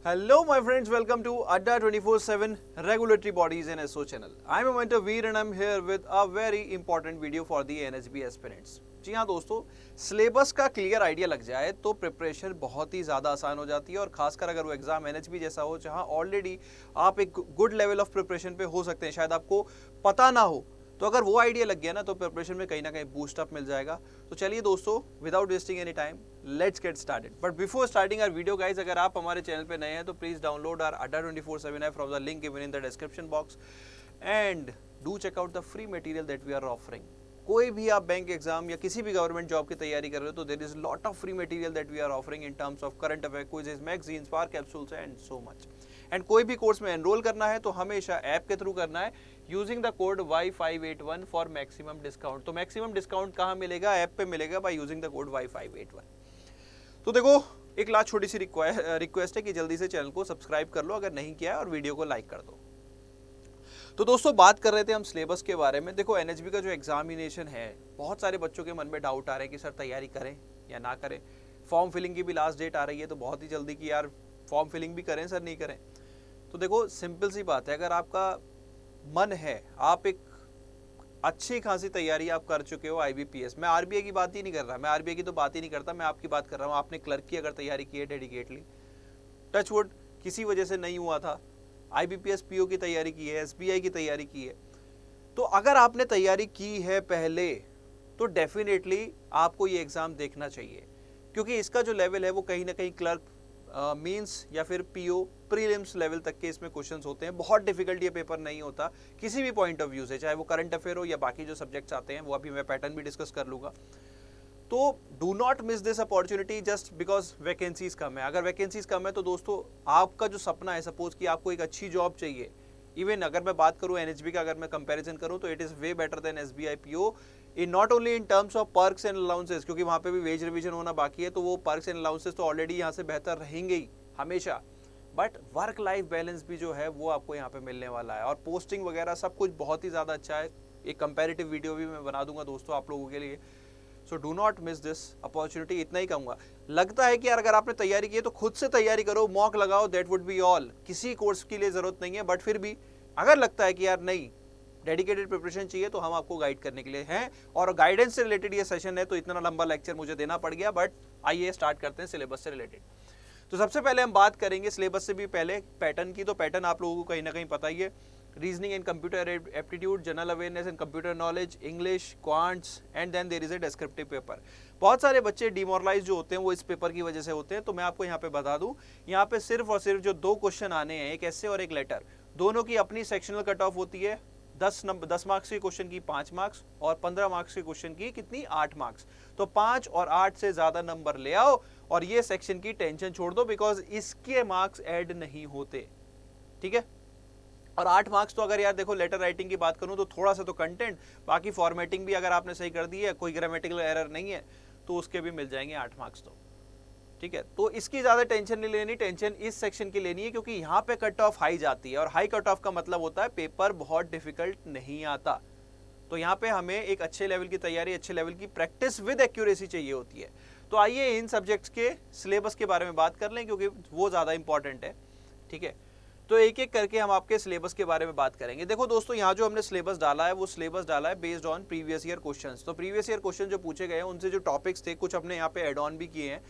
Hello, my friends. Welcome to Adda 24/7 Regulatory Bodies and SO channel. I'm Amantar Veer and I'm here with a very important video for the NHB aspirants. जी हाँ दोस्तों, syllabus का clear idea लग जाए तो preparation बहुत ही ज़्यादा आसान हो जाती है और खासकर अगर वो एग्जाम NHB जैसा हो जहाँ ऑलरेडी आप एक गुड लेवल ऑफ प्रिपरेशन पे हो सकते हैं, शायद आपको पता ना हो, तो अगर वो आइडिया लग गया ना तो प्रिपरेशन में कहीं ना कहीं बूस्ट अप मिल जाएगा। तो चलिए दोस्तों, without wasting any time let's get started. But before starting our video guys, अगर आप हमारे चैनल पे नए हैं तो please download our Adda 24/7 app from the link given in the description box and do check out the free material that we are offering. कोई भी आप बैंक एग्जाम या किसी भी गवर्नमेंट जॉब की तैयारी कर रहे हो तो there is lot of free material that we are offering in terms of current affair, quizzes, magazines, power capsules and so much. And कोई भी कोर्स में एनरोल करना है तो हमेशा ऐप के थ्रू करना है using the code Y581 for maximum discount. तो मैक्सिमम डिस्काउंट कहाँ मिलेगा? ऐप पे मिलेगा by using the code Y581। तो देखो, एक लास्ट छोटी सी रिक्वेस्ट है कि जल्दी से चैनल को सब्सक्राइब कर लो अगर नहीं किया है और वीडियो को लाइक कर दो। तो दोस्तों, बात कर रहे थे हम सिलेबस के बारे में। देखो, NHB का जो एग्जामिनेशन है, बहुत सारे बच्चों के मन में डाउट आ रहे हैं कि सर तैयारी करें या ना करें। फॉर्म फिलिंग की भी लास्ट डेट आ रही है तो बहुत ही जल्दी कि यार फॉर्म फिलिंग भी करें सर, नहीं करें। तो देखो, सिंपल सी बात है, अगर आपका मन है, आप एक अच्छी खासी तैयारी आप कर चुके हो IBPS, मैं RBI की बात ही नहीं कर रहा, मैं RBI की तो बात ही नहीं करता, मैं आपकी बात कर रहा हूँ। आपने क्लर्क की अगर तैयारी की है डेडिकेटली, टच वुड किसी वजह से नहीं हुआ था, IBPS PO की तैयारी की है, SBI की तैयारी की है, तो अगर आपने तैयारी की है पहले तो डेफिनेटली आपको ये एग्ज़ाम देखना चाहिए, क्योंकि इसका जो लेवल है वो कहीं ना कहीं क्लर्क मींस या फिर PO प्रीलिम्स लेवल तक के इसमें क्वेश्चंस होते हैं। बहुत डिफिकल्ट ये पेपर नहीं होता किसी भी पॉइंट ऑफ व्यू से, चाहे वो करंट अफेयर हो या बाकी जो सब्जेक्ट्स आते हैं, वो अभी मैं पैटर्न भी डिस्कस कर लूँगा। तो do not miss this opportunity just because vacancies कम है। अगर वैकेंसीज कम है तो दोस्तों, आपका जो सपना है, सपोज कि आपको एक अच्छी जॉब चाहिए, इवन अगर मैं बात करूं NHB का, अगर मैं कंपैरिजन करूं तो it is way better than SBI PO in not only in terms of perks and allowances, क्योंकि वहाँ पे भी वेज रिवीजन होना बाकी है, तो वो पर्क्स एंड अलाउंसेस तो ऑलरेडी यहाँ से बेहतर रहेंगे ही हमेशा, बट वर्क लाइफ बैलेंस भी जो है वो आपको यहाँ पे मिलने वाला है और पोस्टिंग वगैरह सब कुछ बहुत ही ज़्यादा अच्छा है। एक कंपेरेटिव वीडियो भी मैं बना दूंगा दोस्तों आप लोगों के लिए। So do not miss this opportunity, इतना ही कहूँगा। लगता है कि यार अगर आपने तैयारी की है तो खुद से तैयारी करो, मॉक लगाओ, दैट वुड बी ऑल, किसी कोर्स की लिए ज़रूरत नहीं है। बट फिर भी अगर लगता है कि यार नहीं, डेडिकेटेड प्रिपरेशन चाहिए, तो हम आपको गाइड करने के लिए हैं। और गाइडेंस से रिलेटेड ये सेशन है तो इतना लंबा लेक्चर मुझे देना पड़ गया, बट आइए स्टार्ट करते हैं सिलेबस से रिलेटेड। तो सबसे पहले हम बात करेंगे सिलेबस से भी पहले पैटर्न की। तो पैटर्न आप लोगों को कहीं ना कहीं पता ही है, reasoning and computer aptitude, general awareness and computer knowledge, English, quants and then there is a descriptive paper. बहुत सारे बच्चे डिमोरलाइज जो होते हैं वो इस पेपर की वजह से होते हैं, तो मैं आपको यहाँ पे बता दूं, यहाँ पे सिर्फ और सिर्फ जो दो क्वेश्चन आने हैं, एक ऐसे और एक लेटर, दोनों की अपनी सेक्शनल कट ऑफ होती है। 10 मार्क्स के क्वेश्चन की 5 मार्क्स और 15 मार्क्स के क्वेश्चन की कितनी, 8 मार्क्स। तो 5 और 8 से ज्यादा नंबर ले आओ और ये सेक्शन की टेंशन छोड़ दो, बिकॉज इसके मार्क्स ऐड नहीं होते, ठीक है। और 8 मार्क्स तो अगर यार देखो, लेटर राइटिंग की बात करूं तो थोड़ा सा तो कंटेंट, बाकी फॉर्मेटिंग भी अगर आपने सही कर दी है, कोई ग्रामेटिकल एरर नहीं है, तो उसके भी मिल जाएंगे 8 मार्क्स, तो ठीक है। तो इसकी ज्यादा टेंशन नहीं लेनी, टेंशन इस सेक्शन की लेनी है, क्योंकि यहाँ पे कट ऑफ हाई जाती है और हाई कट ऑफ का मतलब होता है पेपर बहुत डिफिकल्ट नहीं आता। तो यहाँ पे हमें एक अच्छे लेवल की तैयारी, अच्छे लेवल की प्रैक्टिस विद एक्यूरेसी चाहिए होती है। तो आइए इन सब्जेक्ट्स के सिलेबस के बारे में बात कर लें, क्योंकि वो ज्यादा इंपॉर्टेंट है, ठीक है। तो एक एक करके हम आपके सिलेबस के बारे में बात करेंगे। देखो दोस्तों, यहाँ जो हमने सिलेबस डाला है वो सिलेबस डाला है based on previous year questions. तो प्रीवियस ईयर क्वेश्चन जो पूछे गए हैं उनसे जो टॉपिक्स थे, कुछ अपने यहाँ पे एड ऑन भी किए हैं,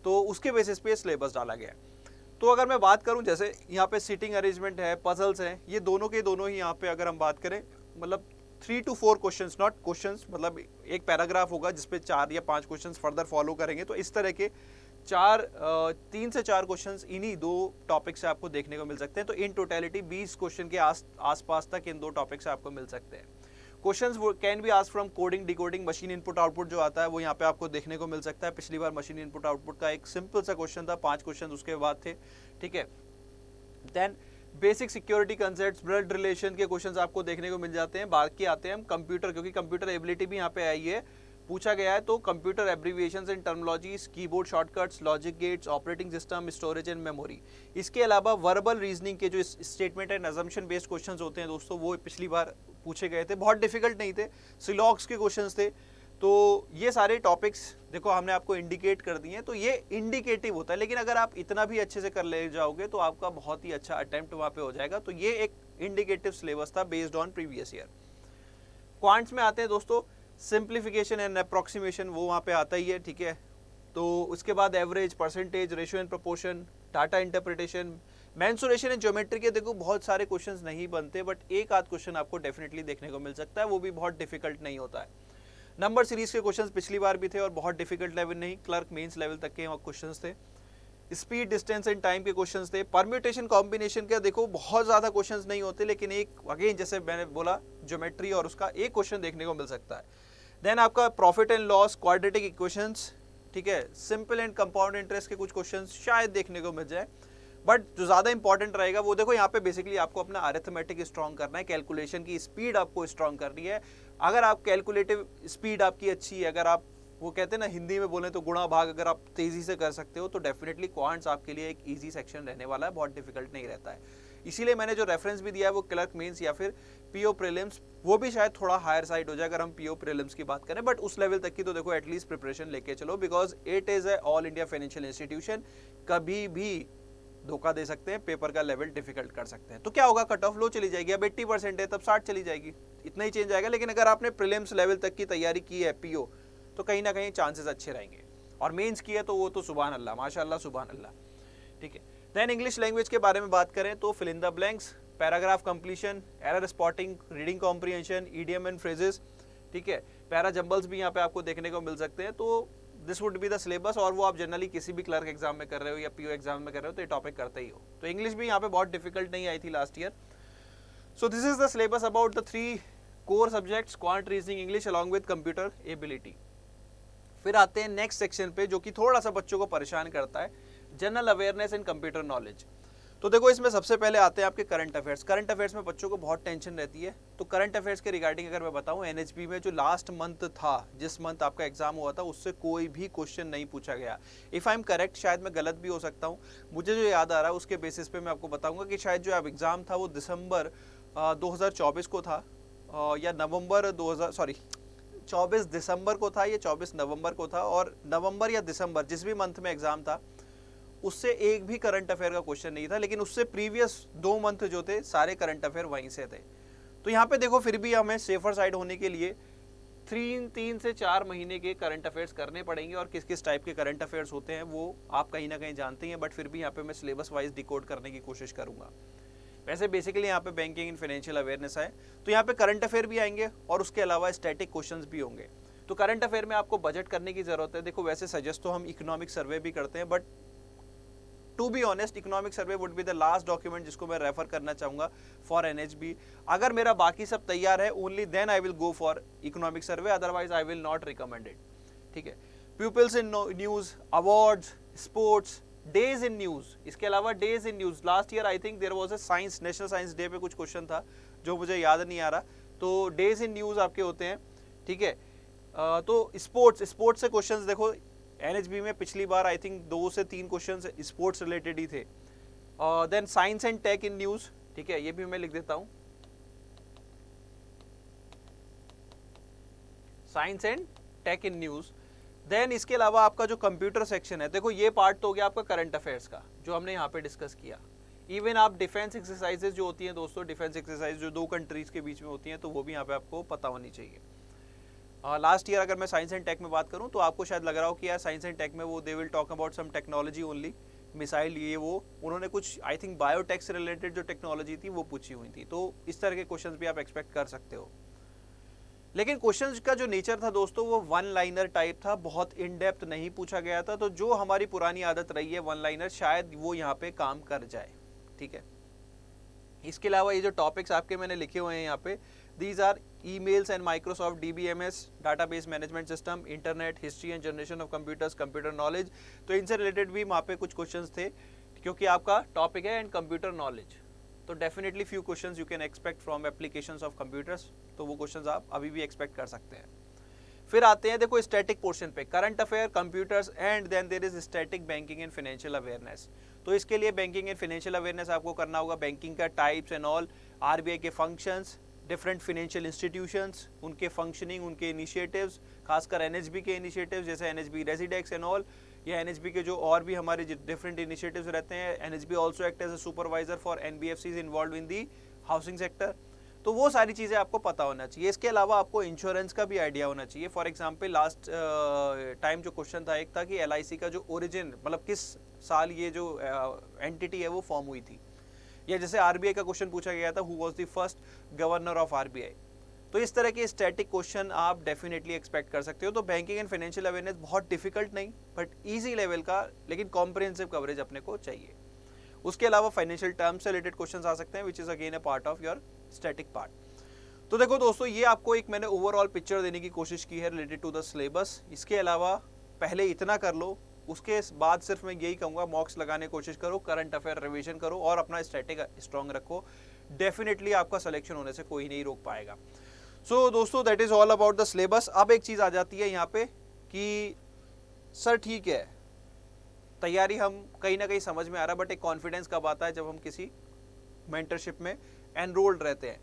तो उसके बेसिस पे सिलेबस डाला गया है। तो अगर मैं बात करूँ, जैसे यहाँ पे सीटिंग अरेंजमेंट है, पजल्स हैं, ये दोनों के दोनों ही यहाँ पे अगर हम बात करें, मतलब 3 to 4 क्वेश्चंस, नॉट क्वेश्चंस, मतलब एक पैराग्राफ होगा जिसपे 4 या 5 क्वेश्चंस फर्दर फॉलो करेंगे। तो इस तरह के 3 से 4 क्वेश्चंस इन्हीं दो टॉपिक से आपको देखने को मिल सकते हैं। तो इन टोटलिटी 20 क्वेश्चन के आसपास तक इन दो टॉपिक से आपको मिल सकते हैं। Questions can be asked from coding, decoding, machine input output जो आता है वो यहाँ पे आपको देखने को मिल सकता है। पिछली बार मशीन इनपुट आउटपुट का एक सिंपल सा क्वेश्चन था, 5 क्वेश्चन उसके बाद थे, ठीक है। Then basic security concepts, blood relation के क्वेश्चंस आपको देखने को मिल जाते हैं। बाकी आते हैं हम कंप्यूटर, क्योंकि कंप्यूटर एबिलिटी भी यहाँ पे आई है, पूछा गया है। तो computer abbreviations and terminologies, keyboard shortcuts, logic gates, operating system, storage and memory. इसके अलावा वर्बल रीजनिंग के जो statement and assumption based questions होते हैं दोस्तों, वो पिछली बार पूछे गए थे, बहुत डिफिकल्ट नहीं थे। सिलॉक्स के क्वेश्चंस थे, तो ये सारे टॉपिक्स देखो हमने आपको इंडिकेट कर दिए हैं, तो ये इंडिकेटिव होता है, लेकिन अगर आप इतना भी अच्छे से कर ले जाओगे तो आपका बहुत ही अच्छा अटेम्प्ट वहाँ पे हो जाएगा। तो ये एक इंडिकेटिव सिलेबस था based on previous year. Quants में आते हैं दोस्तों, सिंप्लीफिकेशन एंड अप्रोक्सीमेशन वो वहाँ पे आता ही है, ठीक है। तो उसके बाद average, percentage, ratio and proportion, data interpretation, mensuration and geometry के देखो बहुत सारे क्वेश्चंस नहीं बनते, बट एक आध क्वेश्चन आपको डेफिनेटली देखने को मिल सकता है, वो भी बहुत डिफिकल्ट नहीं होता है। नंबर सीरीज के क्वेश्चंस पिछली बार भी थे और बहुत डिफिकल्ट लेवल नहीं, क्लर्क मेंस लेवल तक के क्वेश्चंस थे। स्पीड, डिस्टेंस एंड टाइम के क्वेश्चंस थे। परम्यूटेशन कॉम्बिनेशन के देखो बहुत ज्यादा क्वेश्चंस नहीं होते, लेकिन एक अगेन जैसे मैंने बोला ज्योमेट्री और उसका एक क्वेश्चन देखने को मिल सकता है। देन आपका profit and loss, quadratic equations, ठीक है, सिंपल एंड कंपाउंड इंटरेस्ट के कुछ क्वेश्चंस शायद देखने को मिल जाए, बट जो ज़्यादा इंपॉर्टेंट रहेगा वो देखो यहाँ पे बेसिकली आपको अपना अरिथमेटिक स्ट्रॉन्ग करना है, कैलकुलेशन की स्पीड आपको स्ट्रॉन्ग करनी है। अगर आप कैलकुलेटिव स्पीड आपकी अच्छी है, अगर आप वो कहते हैं ना हिंदी में बोले तो गुणा भाग अगर आप तेज़ी से कर सकते हो, तो डेफिनेटली क्वांट्स आपके लिए एक ईजी सेक्शन रहने वाला है, बहुत डिफिकल्ट नहीं रहता है। इसीलिए मैंने जो रेफरेंस भी दिया है वो क्लर्क मेंस या फिर पीओ प्रीलिम्स, वो भी शायद थोड़ा हायर साइड हो जाए अगर हम पीओ प्रीलिम्स की बात करें, बट उस लेवल तक की तो देखो एटलीस्ट प्रिपरेशन लेके चलो, because it is a all India financial institution. कभी भी धोखा दे सकते हैं, पेपर का लेवल डिफिकल्ट कर सकते हैं। तो क्या होगा, कट ऑफ लो चली जाएगी, अब 80% है तब 60 चली जाएगी, इतना ही चेंज आएगा। लेकिन अगर आपने प्रीलिम्स लेवल तक की तैयारी की है पीओ, तो कहीं ना कहीं चांसेस अच्छे रहेंगे, और मेंस की है तो वो तो सुभान अल्लाह, माशाअल्लाह सुभान अल्लाह, ठीक है। देन इंग्लिश लैंग्वेज के बारे में बात करें तो fill in the blanks, paragraph completion, error spotting, reading comprehension, idiom and phrases, ठीक है। पैरा जंबल्स भी यहाँ पे आपको देखने को मिल सकते हैं। तो this would be the syllabus, और वो आप जनरली किसी भी क्लर्क एग्जाम में कर रहे हो या पीओ एग्जाम में कर रहे हो तो ये टॉपिक करते ही हो। तो इंग्लिश भी यहाँ पे बहुत डिफिकल्ट नहीं आई थी last year. So this is the syllabus about the 3 core subjects, quant, reasoning, English along with computer ability. फिर आते हैं नेक्स्ट सेक्शन पे, जो कि थोड़ा सा बच्चों को परेशान करता है, general awareness and computer knowledge. तो देखो इसमें सबसे पहले आते हैं आपके करंट अफेयर्स। करंट अफेयर्स में बच्चों को बहुत टेंशन रहती है, तो करंट अफेयर्स के रिगार्डिंग अगर मैं बताऊं, एनएचबी में जो लास्ट मंथ था, जिस मंथ आपका एग्जाम हुआ था, उससे कोई भी क्वेश्चन नहीं पूछा गया। इफ आई एम करेक्ट, शायद मैं गलत भी हो सकता हूं, मुझे जो याद आ रहा है उसके बेसिस पे मैं आपको बताऊंगा कि शायद जो एग्जाम था वो दिसंबर 2024 को था, या नवंबर 24 दिसंबर को था या 24 नवंबर को था, और नवंबर या दिसंबर जिस भी मंथ में एग्जाम था उससे एक भी करंट अफेयर का क्वेश्चन नहीं था, लेकिन उससे प्रीवियस 2 मंथ जो थे सारे करंट अफेयर वहीं से थे। तो यहाँ पे देखो फिर भी हमें सेफर साइड होने के लिए 3 से 4 महीने के करंट अफेयर्स करने पड़ेंगे, और किस किस टाइप के करंट अफेयर्स होते हैं वो आप कहीं ना कहीं जानते हैं, बट फिर भी यहाँ पे मैं सिलेबस वाइज डिकोड करने की कोशिश करूंगा। वैसे बेसिकली यहाँ पे बैंकिंग एंड फाइनेंशियल अवेयरनेस है, तो यहाँ पे करंट अफेयर भी आएंगे और उसके अलावा स्टैटिक क्वेश्चंस भी होंगे। तो करंट अफेयर में आपको बजट करने की जरूरत है। देखो वैसे सजेस्ट तो हम इकोनॉमिक सर्वे भी करते हैं, but to be honest economic survey would be the last document जिसको मैं रेफर करना चाहूंगा फॉर एनएचबी। अगर मेरा बाकी सब तैयार है, only then I will go for economic survey, otherwise I will not recommend it, ठीक है। Peoples in news, awards, sports, days in news, इसके अलावा days in news, last year I think there was a science, national science day पे कुछ question था जो मुझे याद नहीं आ रहा, तो डेज इन न्यूज आपके होते हैं, ठीक है। तो स्पोर्ट्स से क्वेश्चंस देखो एनएचबी में पिछली बार आई थिंक 2 से 3 क्वेश्चंस स्पोर्ट्स रिलेटेड ही थे। Then science and tech in news, ठीक है, ये भी मैं लिख देता हूं, science and tech in news. Then इसके अलावा आपका जो कंप्यूटर सेक्शन है, देखो ये पार्ट तो हो गया आपका करंट अफेयर्स का जो हमने यहाँ पे डिस्कस किया। इवन आप डिफेंस एक्सरसाइजेज जो होती हैं दोस्तों, डिफेंस एक्सरसाइज जो 2 कंट्रीज के बीच में होती हैं, तो वो भी यहाँ पे आपको पता होनी चाहिए। लास्ट ईयर अगर मैं साइंस एंड टेक में बात करूं तो आपको शायद लग रहा हो कि यार साइंस एंड टेक में वो they will talk about some technology only, missile ये वो, उन्होंने कुछ आई थिंक बायोटेक से रिलेटेड जो टेक्नोलॉजी थी वो पूछी हुई थी। तो इस तरह के क्वेश्चंस भी आप एक्सपेक्ट कर सकते हो। लेकिन क्वेश्चंस का जो नेचर था दोस्तों वो 1 लाइनर टाइप था, बहुत इन डेप्थ नहीं पूछा गया था। तो जो हमारी पुरानी आदत रही है 1 लाइनर, शायद वो यहाँ पे काम कर जाए, ठीक है। इसके अलावा ये जो टॉपिक्स आपके मैंने लिखे हुए हैं यहाँ पे, these are emails and Microsoft DBMS, database management system, internet, history and generation of computers, computer knowledge. तो इनसे रिलेटेड भी वहाँ पे कुछ क्वेश्चंस थे, क्योंकि आपका टॉपिक है एंड कंप्यूटर नॉलेज, तो definitely few questions you can expect from applications of computers, तो वो क्वेश्चंस आप अभी भी एक्सपेक्ट कर सकते हैं। फिर आते हैं देखो स्टैटिक पोर्शन पे, current affair, computers, and then there is static banking and financial awareness. तो इसके लिए बैंकिंग एंड फाइनेंशियल अवेयरनेस आपको करना होगा, बैंकिंग का टाइप्स एंड ऑल, आरबीआई के फंक्शंस, डिफरेंट फाइनेंशियल इंस्टीट्यूशंस, उनके फंक्शनिंग, उनके इनिशिएटिव्स, खासकर एनएचबी के इनिशिएटिव्स जैसे एनएचबी रेजिडेक्स एंड ऑल, या एनएचबी के जो और भी हमारे डिफरेंट इनिशिएटिव्स रहते हैं। NHB also act as a supervisor for NBFCs involve in the housing sector. तो वो सारी चीज़ें आपको पता होना चाहिए। इसके अलावा आपको इंश्योरेंस का भी आइडिया होना चाहिए। फॉर एग्जांपल लास्ट टाइम जो क्वेश्चन था एक था कि एलआईसी का जो ओरिजिन मतलब किस साल ये जो एंटिटी है वो फॉर्म हुई थी, या जैसे आरबीआई का क्वेश्चन पूछा गया था who was the first governor of RBI. तो इस तरह के स्टैटिक क्वेश्चन आप डेफिनेटली एक्सपेक्ट कर सकते हो। तो बैंकिंग एंड फाइनेंशियल अवेयरनेस बहुत डिफिकल्ट नहीं बट ईजी लेवल का, लेकिन कॉम्प्रिहेंसिव कवरेज अपने को चाहिए। उसके अलावा फाइनेंशियल टर्म्स से रिलेटेड क्वेश्चंस आ सकते हैं which is again a part of your static part. तो देखो दोस्तों, ये आपको एक मैंने ओवरऑल पिक्चर देने की कोशिश की है रिलेटेड टू द सिलेबस। इसके अलावा पहले इतना कर लो, उसके बाद सिर्फ मैं यही कहूँगा मॉक्स लगाने की कोशिश करो, करंट अफेयर रिवीजन करो और अपना स्टैटिक स्ट्रॉन्ग रखो। डेफिनेटली आपका सिलेक्शन होने से कोई नहीं रोक पाएगा। सो दोस्तों, that is all about the syllabus. अब एक चीज़ आ जाती है यहाँ पे कि सर ठीक है, तैयारी हम कहीं ना कहीं समझ में आ रहा है, बट एक कॉन्फिडेंस कब आता है जब हम किसी मेंटरशिप में एनरोल्ड रहते हैं।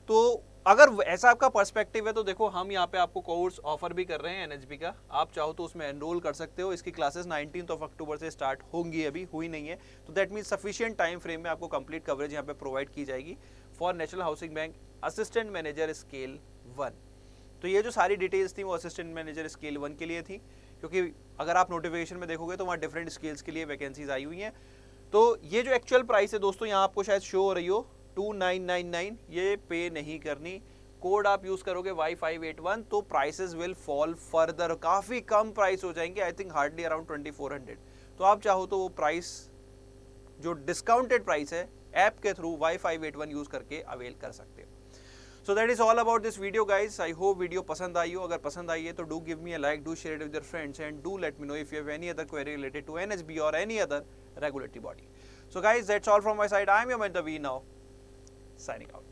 तो अगर ऐसा आपका पर्सपेक्टिव है तो देखो, हम यहाँ पे आपको कोर्स ऑफर भी कर रहे हैं एनएचबी का। आप चाहो तो उसमें एनरोल कर सकते हो। इसकी क्लासेस 19 अक्टूबर से स्टार्ट होंगी, अभी हुई नहीं है। तो that means sufficient time frame में आपको कंप्लीट कवरेज यहाँ पे प्रोवाइड की जाएगी for national housing bank assistant manager scale 1। तो ये जो सारी डिटेल्स थी वो असिस्टेंट मैनेजर स्केल 1 के लिए थी, क्योंकि अगर आप नोटिफिकेशन में देखोगे तो वहाँ डिफरेंट स्केल्स के लिए वैकेंसीज आई हुई हैं। तो ये जो एक्चुअल प्राइस है दोस्तों, यहाँ आपको शायद शो हो रही हो 2999, ये पे नहीं करनी। कोड आप यूज करोगे Y581 तो प्राइसेस विल फॉल फर्दर, काफी कम प्राइस हो जाएंगे, आई थिंक हार्डली अराउंड 2400। तो आप चाहो तो वो प्राइस जो डिस्काउंटेड प्राइस है ऐप के थ्रू Y581 यूज करके अवेल कर सकते हो। So that is all about this video guys. I hope video पसंद आई हो। अगर पसंद आई है तो do give me a like, do share it with your friends and do let me know if you have any other query related to NHB or any other regulatory body. So guys, that's all from my side. I am your mentor V now, signing out.